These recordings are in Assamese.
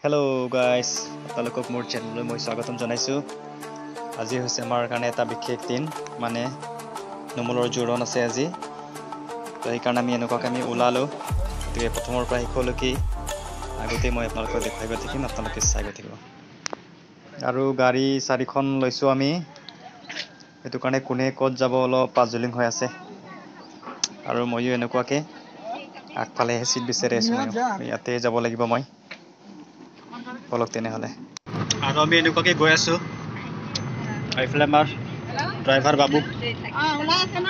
हेलो गाइस আপোনালোকক মোৰ চেনেললৈ মই স্বাগতম জনাইছো আজি হৈছে আমাৰ কাৰণে এটা বিশেষ দিন মানে নমলৰ জোৰণ আছে আজি তো এই কাৰণে আমি এনেকুৱাকৈ আমি ওলালো গতিকে প্ৰথমৰ পৰা শেষলৈকে আগতে মই আপোনালোকক দেখাই গৈ থাকিম আপোনালোকে চাই গৈ থাকিব আৰু গাড়ী চাৰিখন লৈছো আমি এটো কাৰণে কোনে ক'ত যাব অলপ পাজলিং হৈ আছে আৰু মইও এনেকুৱাকৈ আগফালে সিট বিচাৰি আছো ইয়াতে যাব লাগিব মই বলক তেনেহলে আৰু আমি এনেকুৱাকৈ গৈ আছো এইফালে আমাৰ ড্ৰাইভাৰ বাবু ওলাই আছে ন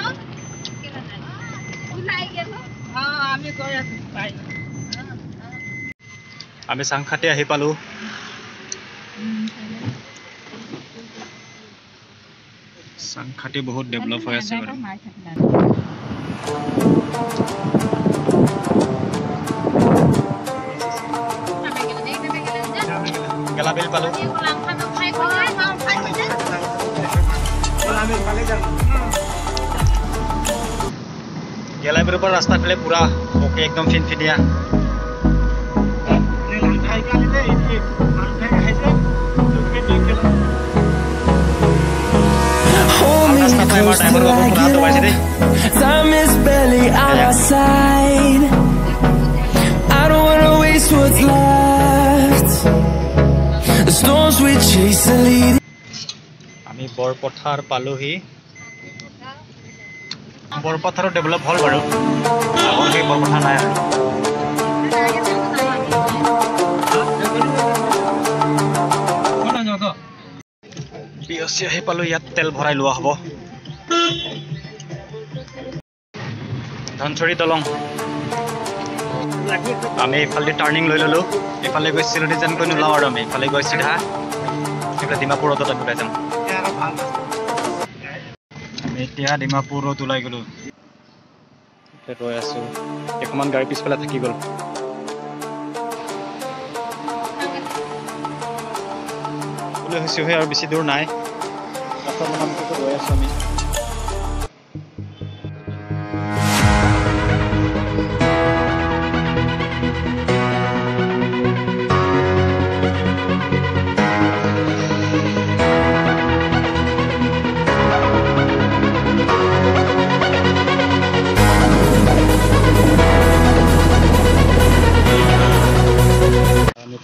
ওলাই গেল আমি গৈ আছো পাই আমি সাংখাতে আহি পালো সাংখাতে বহুত ডেভেলপ হৈ আছে বাৰু গেলাবিল পালো গেলাবিলৰ পৰা ৰাস্তা ফালে পুৰা ওকে একদম ফিনফিনিয়া Time is barely on our side. I don't wanna waste what's left. The storms we chase are leading. আমি বৰপথাৰ পালোহি বৰপথাৰৰ ডেভেলপ হ'ল বাৰু আগতে বৰপথাৰ নাই বিয়সি আহি পালো ইয়াত তেল ভৰাই লোৱা হ'ব ধনচৰি দলং আমি এইফালে টাৰ্ণিং লৈ ললো এইফালে গৈ চিলনি যেনকৈ নোলাওঁ আৰু আমি এইফালে গৈ চিধা এইফালে ডিমাপুৰ ৰোডত ওলাই যাম আমি এতিয়া ডিমাপুৰ ৰোড ওলাই গলো ৰৈ আছো একমান গাড়ী পিছফালে থাকি গ'ল ওলাই হৈছোহে আৰু বেছি দূৰ নাই ৰৈ আছো আমি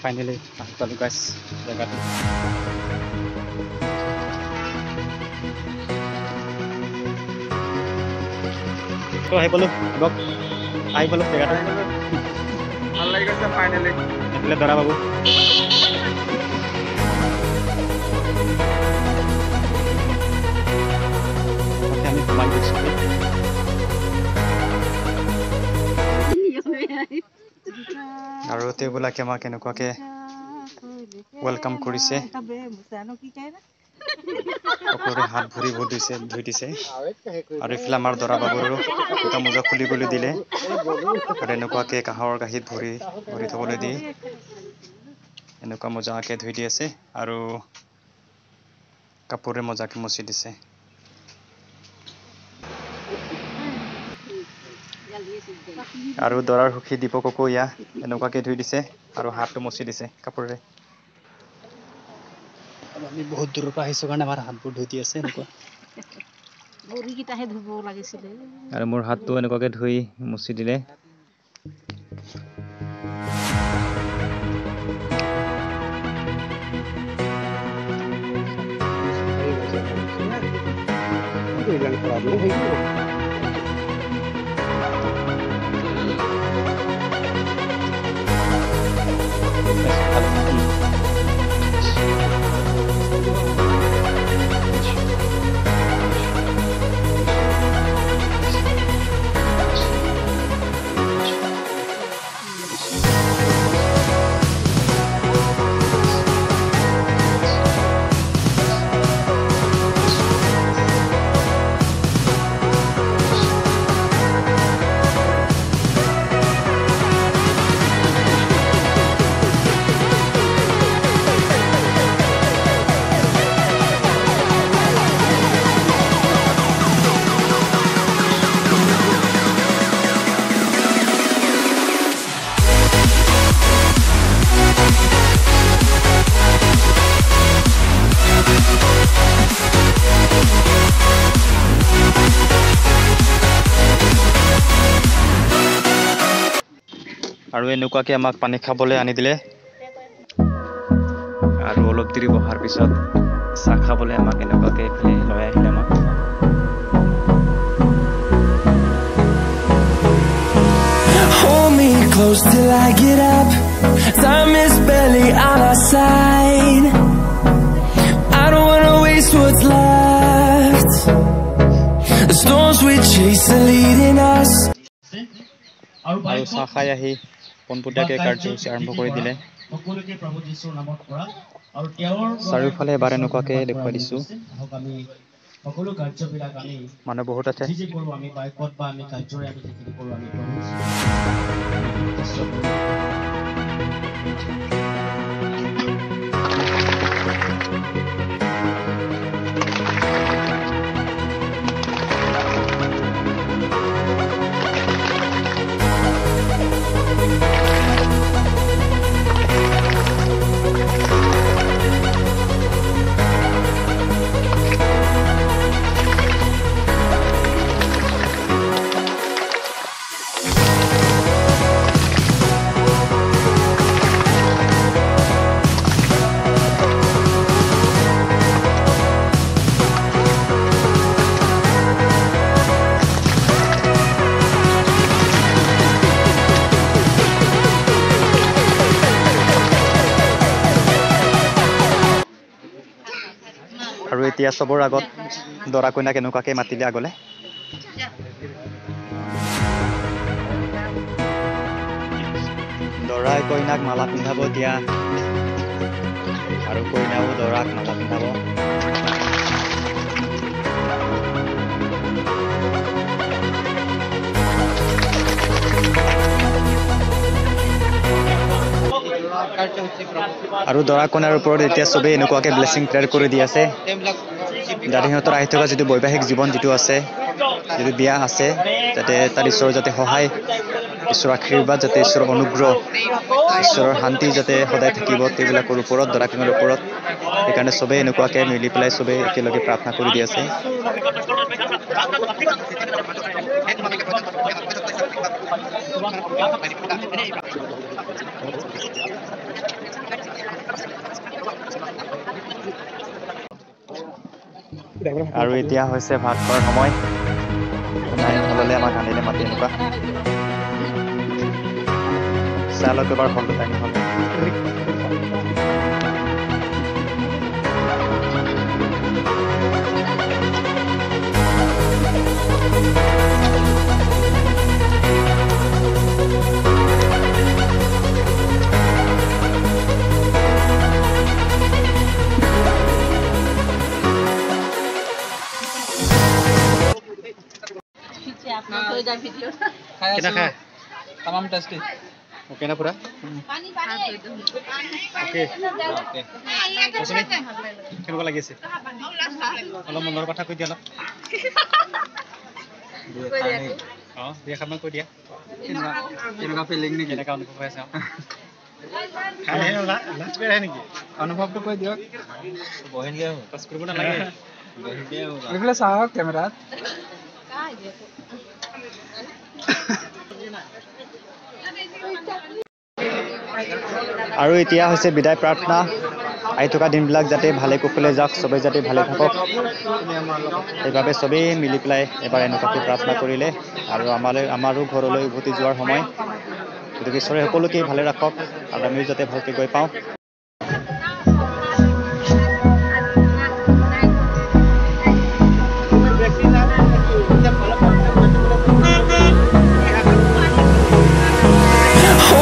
Finally, after you guys, jagato. So, hi bolo, gok. Hi bolo, jagato. Allah ikut finally. Ini dara babu. Oke, kami kembali ke sini. আৰু তেবিলাকে আমাক এনেকুৱাকে ওয়েলকাম কৰিছে সকলোৰে হাত ভৰি ধুই দিছে আৰু এইফালে আমাৰ দৰা বাবুৰো দুটা মোজা খুলিবলৈ দিলে আৰু এনেকুৱাকে কাঁহৰ কাঁহীত ভৰি থবলৈ দি এনেকুৱা মজাকে ধুই দি আছে আৰু কাপোৰে মজাকে মচি দিছে আৰু দৰাৰ সুখী দীপককো ইয়া এনেকুৱাকে ধুই দিছে আৰু হাতটো মচি দিছে কাপোৰেৰে আমি বহুত দূৰৰ পৰা আহিছো কাৰণে আমাৰ হাতবোৰ ধুই দি আছে এনেকুৱা ভৰিকেইটাহে ধুব লাগিছিলে আৰু মোৰ হাতটো এনেকুৱাকে ধুই মচি দিলে আৰু এনেকুৱাকৈ আমাক পানী খাবলৈ আনি দিলে আৰু অলপ দেৰি বহাৰ পিছত চাহ খাবলৈ আমাক এনেকুৱাকৈ এইফালে লৈ আহিলে আমাক Hold me close till I get up. Time is barely on our side. I don't wanna waste what's left. The storms we chase are leading us. আৰু চাহ খাই আহি পোনপটীয়াকৈ কাৰ্যসূচী আৰম্ভ কৰি দিলে চাৰিওফালে এবাৰ এনেকুৱাকৈ দেখুৱাই দিছোঁ সকলো কাৰ্যবিলাক আমি মানুহ বহুত আছে যি কৰোঁ আমি বাইকত বা আমি কাৰ্যৰে আমি যিখিনি কৰোঁ আমি আৰু এতিয়া চবৰ আগত দৰা কইনাক এনেকুৱাকৈ মাতিলে আগলে দৰাই কইনাক মালা পিন্ধাব দিয়া আৰু কইনাও দৰাক মালা পিন্ধাব আৰু দৰা কইনাৰ ওপৰত এতিয়া চবেই এনেকুৱাকৈ ব্লেছিং প্ৰেয়াৰ কৰি দি আছে যাতে সিহঁতৰ আহি থকা যিটো বৈবাহিক জীৱন যিটো আছে যিটো বিয়া আছে যাতে তাৰ ঈশ্বৰৰ যাতে সহায় ঈশ্বৰৰ আশীৰ্বাদ যাতে ঈশ্বৰৰ অনুগ্ৰহ ঈশ্বৰৰ শান্তি যাতে সদায় থাকিব সেইবিলাকৰ ওপৰত দৰা কইনাৰ ওপৰত সেইকাৰণে চবেই এনেকুৱাকৈ মিলি পেলাই চবেই একেলগে প্ৰাৰ্থনা কৰি দি আছে আৰু এতিয়া হৈছে ভাত খোৱাৰ সময় হললে আমাক আনিলে মাতি এনেকুৱা চালক এবাৰ হলটো টানি হ'ল तमाम टेस्टी ओके ना पूरा ओके কেনেকুৱা লাগি আছে অলপ মনৰ কথা কৈ দিয়া অলপ বিয়া খাব কৈ দিয়া কেনেকুৱা ফিলিং নেকি কেনেকুৱা অনুভৱ হৈ আছে নেকি অনুভৱটো কৈ দিয়ক বহিলে পাছ কৰিব নালাগে এইফালে চাওক কেমেৰাত আৰু এতিয়া হৈছে বিদায় প্ৰাৰ্থনা আহি থকা দিনবিলাক যাতে ভালে কুশলে যাওক চবেই যাতে ভালে থাকক সেইবাবে চবেই মিলি পেলাই এবাৰ এনেকুৱাকৈ প্ৰাৰ্থনা কৰিলে আৰু আমাৰো ঘৰলৈ উভতি যোৱাৰ সময় গতিকে ঈশ্বৰে সকলোকে ভালে ৰাখক আৰু আমিও যাতে ভালকৈ গৈ পাওঁ